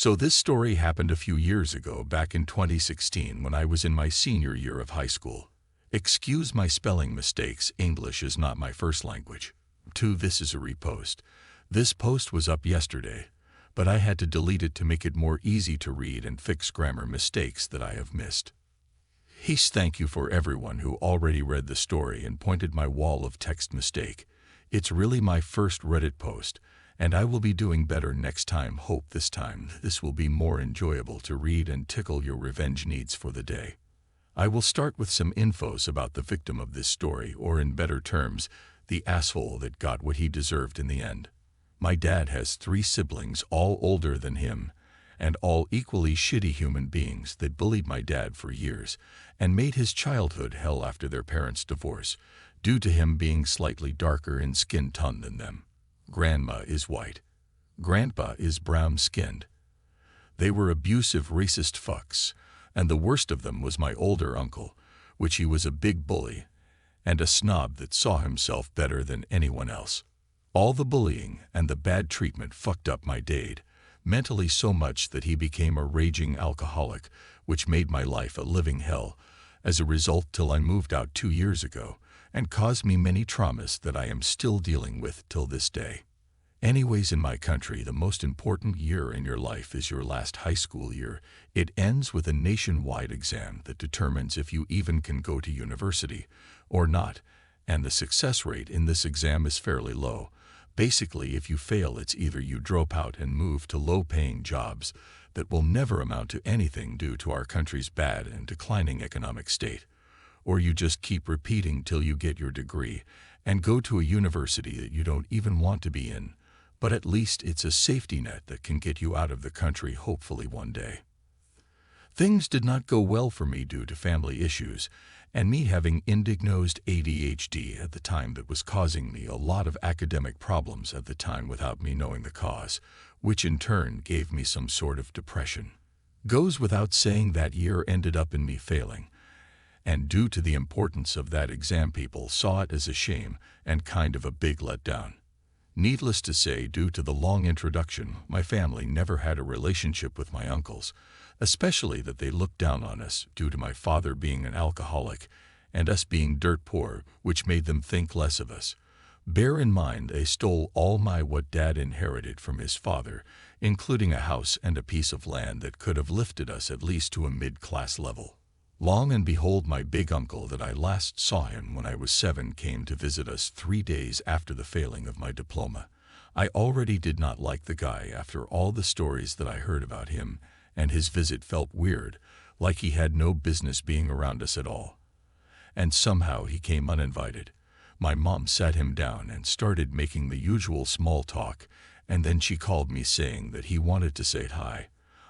So this story happened a few years ago, back in 2016 when I was in my senior year of high school. Excuse my spelling mistakes, English is not my first language. 2. This is a repost. This post was up yesterday, but I had to delete it to make it more easy to read and fix grammar mistakes that I have missed. Thank you for everyone who already read the story and pointed my wall of text mistake. It's really my first Reddit post, and I will be doing better next time. Hope this time this will be more enjoyable to read and tickle your revenge needs for the day. I will start with some infos about the victim of this story, or in better terms, the asshole that got what he deserved in the end. My dad has 3 siblings, all older than him, and all equally shitty human beings that bullied my dad for years and made his childhood hell after their parents' divorce, due to him being slightly darker in skin tone than them. Grandma is white. Grandpa is brown-skinned. They were abusive, racist fucks, and the worst of them was my older uncle, which he was a big bully and a snob that saw himself better than anyone else. All the bullying and the bad treatment fucked up my dad mentally so much that he became a raging alcoholic, which made my life a living hell as a result till I moved out 2 years ago, and caused me many traumas that I am still dealing with till this day. Anyways, in my country, the most important year in your life is your last high school year. It ends with a nationwide exam that determines if you even can go to university or not, and the success rate in this exam is fairly low. Basically, if you fail, it's either you drop out and move to low-paying jobs that will never amount to anything due to our country's bad and declining economic state, or you just keep repeating till you get your degree and go to a university that you don't even want to be in, but at least it's a safety net that can get you out of the country hopefully one day. Things did not go well for me due to family issues and me having undiagnosed ADHD at the time that was causing me a lot of academic problems at the time without me knowing the cause, which in turn gave me some sort of depression. Goes without saying that year ended up in me failing, and due to the importance of that exam, people saw it as a shame and kind of a big letdown. Needless to say, due to the long introduction, my family never had a relationship with my uncles, especially that they looked down on us due to my father being an alcoholic and us being dirt poor, which made them think less of us. Bear in mind, they stole all what Dad inherited from his father, including a house and a piece of land that could have lifted us at least to a mid-class level. Long and behold, my big uncle that I last saw him when I was 7 came to visit us 3 days after the failing of my diploma. I already did not like the guy after all the stories that I heard about him, and his visit felt weird, like he had no business being around us at all. And somehow he came uninvited. My mom sat him down and started making the usual small talk, and then she called me saying that he wanted to say hi.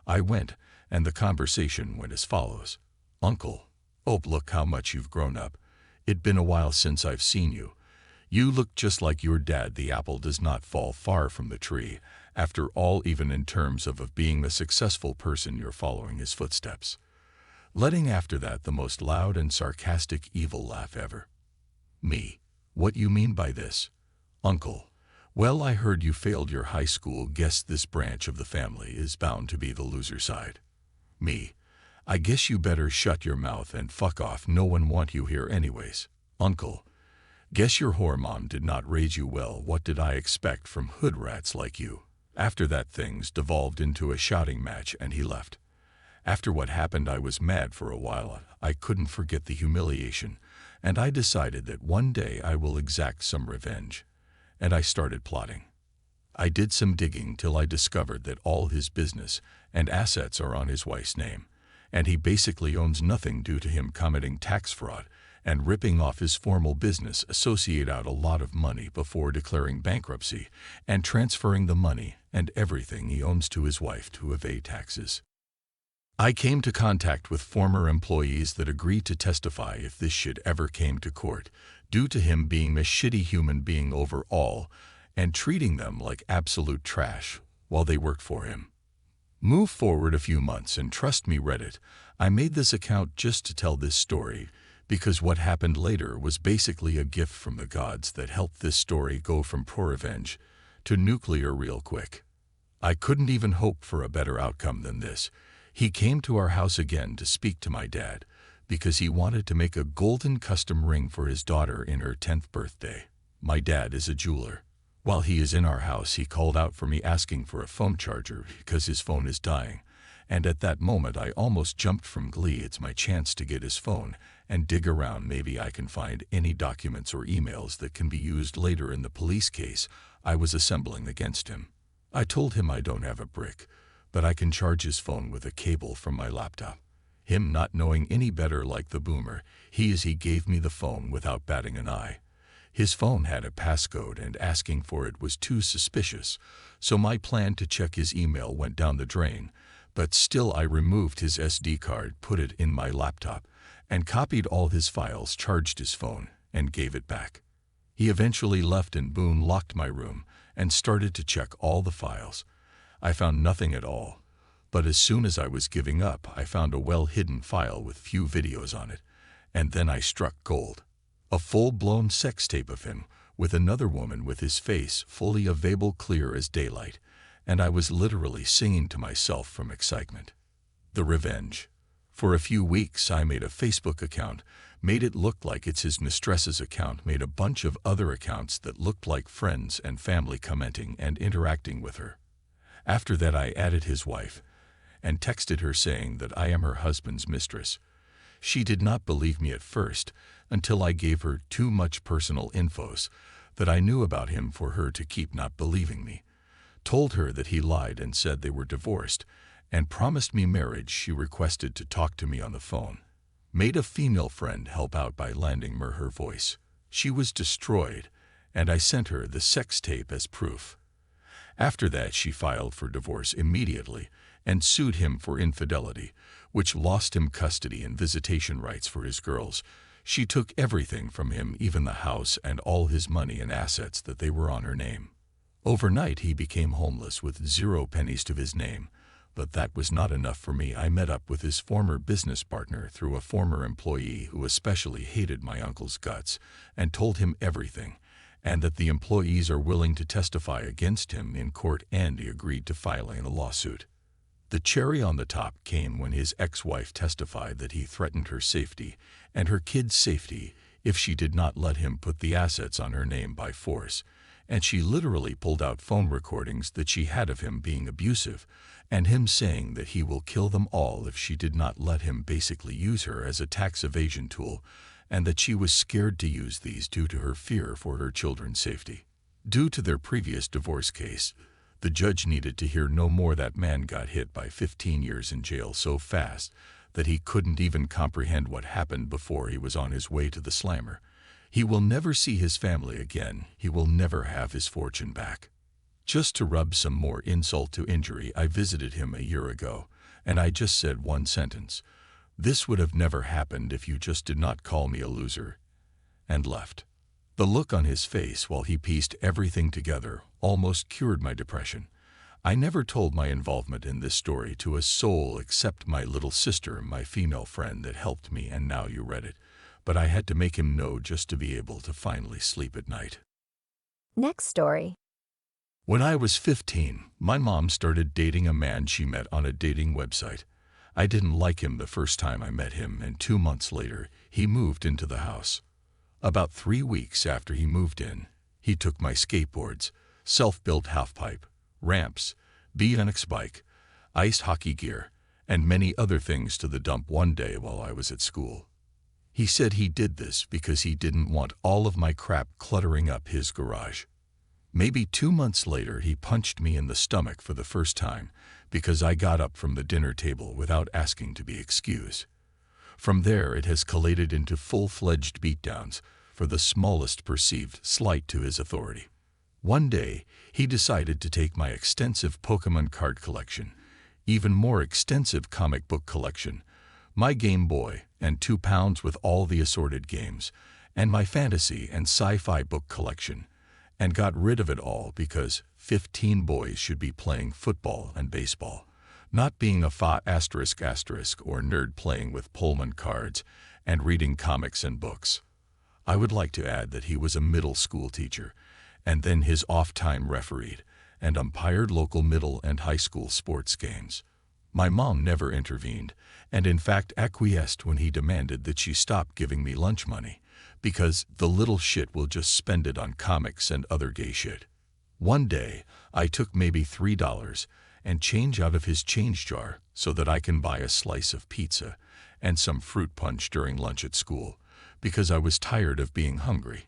I went, and the conversation went as follows. "Uncle, oh, look how much you've grown up. It's been a while since I've seen you. You look just like your dad. The apple does not fall far from the tree. After all, even in terms of being a successful person, you're following his footsteps." Letting after that the most loud and sarcastic evil laugh ever. Me. "What you mean by this?" "Uncle, well, I heard you failed your high school. Guess this branch of the family is bound to be the loser side." Me. "I guess you better shut your mouth and fuck off. No one want you here anyways." "Uncle, guess your whore mom did not raise you well. What did I expect from hood rats like you?" After that, things devolved into a shouting match and he left. After what happened, I was mad for a while. I couldn't forget the humiliation, and I decided that one day I will exact some revenge. And I started plotting. I did some digging till I discovered that all his business and assets are on his wife's name, and he basically owns nothing due to him committing tax fraud and ripping off his formal business associate out a lot of money before declaring bankruptcy and transferring the money and everything he owns to his wife to evade taxes. I came to contact with former employees that agreed to testify if this shit ever came to court, due to him being a shitty human being overall and treating them like absolute trash while they worked for him. Move forward a few months and trust me, Reddit, I made this account just to tell this story, because what happened later was basically a gift from the gods that helped this story go from poor revenge to nuclear real quick. I couldn't even hope for a better outcome than this. He came to our house again to speak to my dad because he wanted to make a golden custom ring for his daughter in her 10th birthday. My dad is a jeweler. While he is in our house, he called out for me asking for a phone charger because his phone is dying. And at that moment, I almost jumped from glee. It's my chance to get his phone and dig around. Maybe I can find any documents or emails that can be used later in the police case I was assembling against him. I told him I don't have a brick, but I can charge his phone with a cable from my laptop. Him not knowing any better, like the boomer he gave me the phone without batting an eye. His phone had a passcode and asking for it was too suspicious, so my plan to check his email went down the drain. But still, I removed his SD card, put it in my laptop, and copied all his files, charged his phone, and gave it back. He eventually left and Boone locked my room and started to check all the files. I found nothing at all, but as soon as I was giving up, I found a well-hidden file with few videos on it, and then I struck gold. A full-blown sex tape of him with another woman with his face fully available, clear as daylight, and I was literally singing to myself from excitement. The revenge. For a few weeks, I made a Facebook account, made it look like it's his mistress's account, made a bunch of other accounts that looked like friends and family commenting and interacting with her. After that, I added his wife and texted her saying that I am her husband's mistress. She did not believe me at first until I gave her too much personal infos that I knew about him for her to keep not believing me. Told her that he lied and said they were divorced and promised me marriage. She requested to talk to me on the phone. Made a female friend help out by lending her voice. She was destroyed, and I sent her the sex tape as proof. After that, she filed for divorce immediately and sued him for infidelity, which lost him custody and visitation rights for his girls. She took everything from him, even the house and all his money and assets that they were on her name. Overnight, he became homeless with 0 pennies to his name. But that was not enough for me. I met up with his former business partner through a former employee who especially hated my uncle's guts and told him everything, and that the employees are willing to testify against him in court, and he agreed to filing a lawsuit. The cherry on the top came when his ex-wife testified that he threatened her safety and her kids' safety if she did not let him put the assets on her name by force, and she literally pulled out phone recordings that she had of him being abusive and him saying that he will kill them all if she did not let him, basically use her as a tax evasion tool, and that she was scared to use these due to her fear for her children's safety. Due to their previous divorce case, the judge needed to hear no more. That man got hit by 15 years in jail so fast that he couldn't even comprehend what happened before he was on his way to the slammer. He will never see his family again. He will never have his fortune back. Just to rub some more insult to injury, I visited him a year ago, and I just said one sentence: "This would have never happened if you just did not call me a loser," and left. The look on his face while he pieced everything together almost cured my depression. I never told my involvement in this story to a soul except my little sister, my female friend that helped me, and now you read it. But I had to make him know just to be able to finally sleep at night. Next story. When I was 15, my mom started dating a man she met on a dating website. I didn't like him the first time I met him, and 2 months later, he moved into the house. About 3 weeks after he moved in, he took my skateboards, self-built halfpipe, ramps, BMX bike, ice hockey gear, and many other things to the dump one day while I was at school. He said he did this because he didn't want all of my crap cluttering up his garage. Maybe 2 months later, he punched me in the stomach for the first time because I got up from the dinner table without asking to be excused. From there, it has collated into full-fledged beatdowns for the smallest perceived slight to his authority. One day, he decided to take my extensive Pokemon card collection, even more extensive comic book collection, my Game Boy, and 2 pounds with all the assorted games, and my fantasy and sci-fi book collection, and got rid of it all because 15 boys should be playing football and baseball, not being a fa** or nerd playing with Pullman cards and reading comics and books. I would like to add that he was a middle school teacher, and then his off-time refereed, and umpired local middle and high school sports games. My mom never intervened, and in fact acquiesced when he demanded that she stop giving me lunch money, because the little shit will just spend it on comics and other gay shit. One day, I took maybe $3 and change out of his change jar so that I can buy a slice of pizza and some fruit punch during lunch at school, because I was tired of being hungry.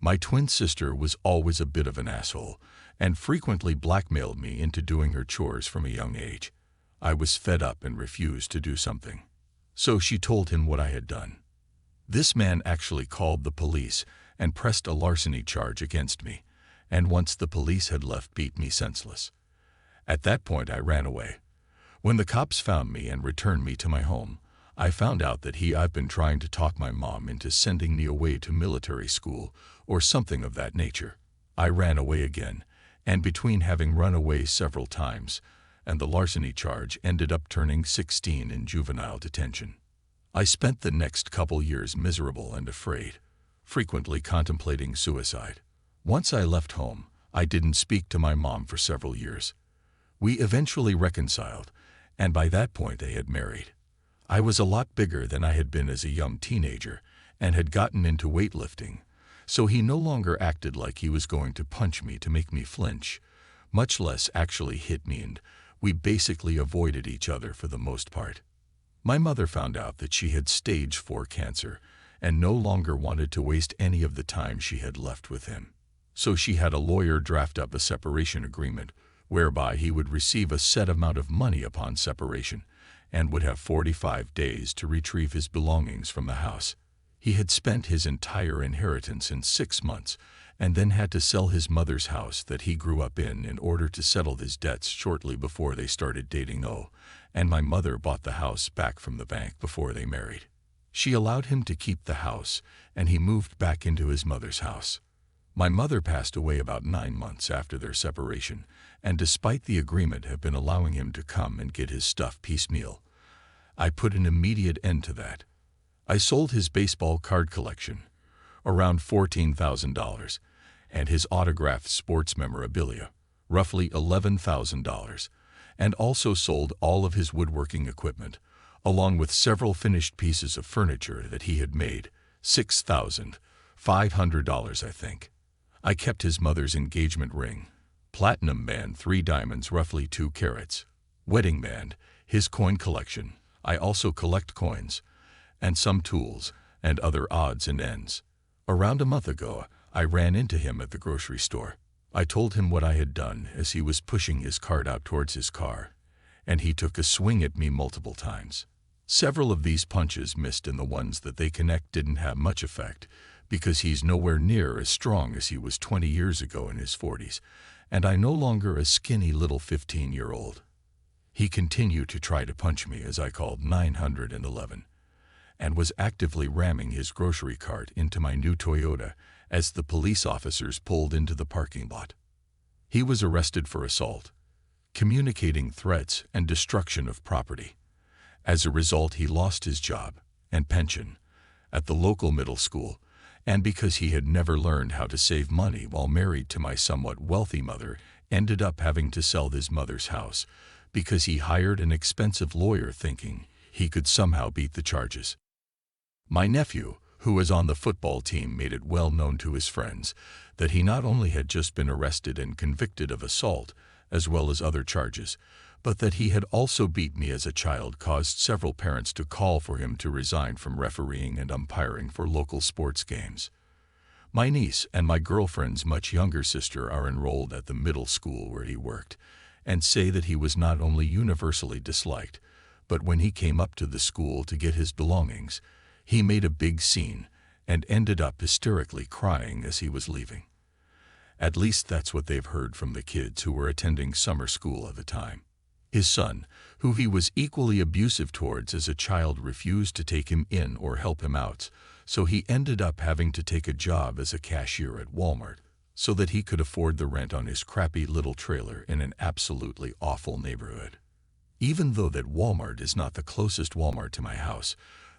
My twin sister was always a bit of an asshole and frequently blackmailed me into doing her chores from a young age. I was fed up and refused to do something. So she told him what I had done. This man actually called the police and pressed a larceny charge against me, and once the police had left, beat me senseless. At that point I ran away. When the cops found me and returned me to my home, I found out that I've been trying to talk my mom into sending me away to military school or something of that nature. I ran away again, and between having run away several times and the larceny charge, ended up turning 16 in juvenile detention. I spent the next couple years miserable and afraid, frequently contemplating suicide. Once I left home, I didn't speak to my mom for several years. We eventually reconciled, and by that point they had married. I was a lot bigger than I had been as a young teenager and had gotten into weightlifting, so he no longer acted like he was going to punch me to make me flinch, much less actually hit me, and we basically avoided each other for the most part. My mother found out that she had stage 4 cancer and no longer wanted to waste any of the time she had left with him. So she had a lawyer draft up a separation agreement whereby he would receive a set amount of money upon separation and would have 45 days to retrieve his belongings from the house. He had spent his entire inheritance in 6 months and then had to sell his mother's house that he grew up in order to settle his debts shortly before they started dating. And my mother bought the house back from the bank before they married. She allowed him to keep the house, and he moved back into his mother's house. My mother passed away about 9 months after their separation, and despite the agreement have been allowing him to come and get his stuff piecemeal, I put an immediate end to that. I sold his baseball card collection, around $14,000, and his autographed sports memorabilia, roughly $11,000, and also sold all of his woodworking equipment, along with several finished pieces of furniture that he had made, $6,500 I think. I kept his mother's engagement ring, platinum band, 3 diamonds, roughly 2 carats, wedding band, his coin collection. I also collect coins, and some tools, and other odds and ends. Around a month ago, I ran into him at the grocery store. I told him what I had done as he was pushing his cart out towards his car, and he took a swing at me multiple times. Several of these punches missed, and the ones that they connect didn't have much effect, because he's nowhere near as strong as he was 20 years ago in his 40s, and I no longer a skinny little 15-year-old. He continued to try to punch me as I called 911, and was actively ramming his grocery cart into my new Toyota as the police officers pulled into the parking lot. He was arrested for assault, communicating threats, and destruction of property. As a result, he lost his job and pension at the local middle school, and because he had never learned how to save money while married to my somewhat wealthy mother, ended up having to sell his mother's house because he hired an expensive lawyer thinking he could somehow beat the charges. My nephew, who was on the football team, made it well known to his friends that he not only had just been arrested and convicted of assault, as well as other charges, but that he had also beat me as a child, caused several parents to call for him to resign from refereeing and umpiring for local sports games. My niece and my girlfriend's much younger sister are enrolled at the middle school where he worked, and say that he was not only universally disliked, but when he came up to the school to get his belongings, he made a big scene and ended up hysterically crying as he was leaving. At least that's what they've heard from the kids who were attending summer school at the time. His son, who he was equally abusive towards as a child, refused to take him in or help him out, so he ended up having to take a job as a cashier at Walmart so that he could afford the rent on his crappy little trailer in an absolutely awful neighborhood. Even though that Walmart is not the closest Walmart to my house,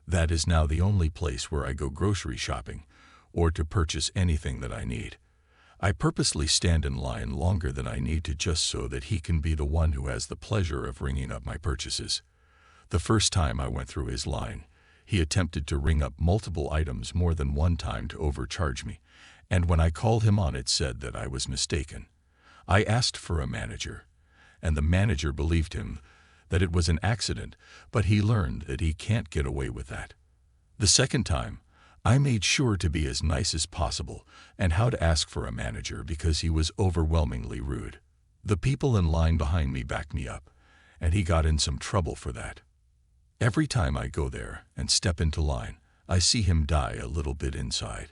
that is now the only place where I go grocery shopping or to purchase anything that I need. I purposely stand in line longer than I need to just so that he can be the one who has the pleasure of ringing up my purchases. The first time I went through his line, he attempted to ring up multiple items more than one time to overcharge me, and when I called him on it said that I was mistaken. I asked for a manager, and the manager believed him that it was an accident, but he learned that he can't get away with that. The second time, I made sure to be as nice as possible and how to ask for a manager because he was overwhelmingly rude. The people in line behind me backed me up, and he got in some trouble for that. Every time I go there and step into line, I see him die a little bit inside,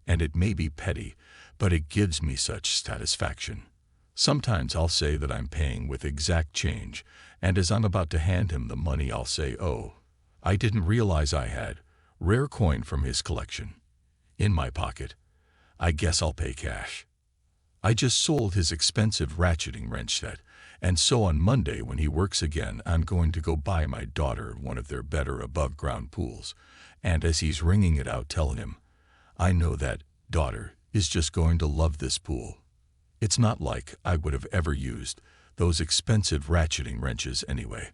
and it may be petty, but it gives me such satisfaction. Sometimes I'll say that I'm paying with exact change, and as I'm about to hand him the money I'll say, "Oh, I didn't realize I had rare coin from his collection in my pocket. I guess I'll pay cash." I just sold his expensive ratcheting wrench set, and so on Monday when he works again, I'm going to go buy my daughter one of their better above-ground pools, and as he's ringing it out, tell him, I know that daughter is just going to love this pool. It's not like I would have ever used those expensive ratcheting wrenches anyway.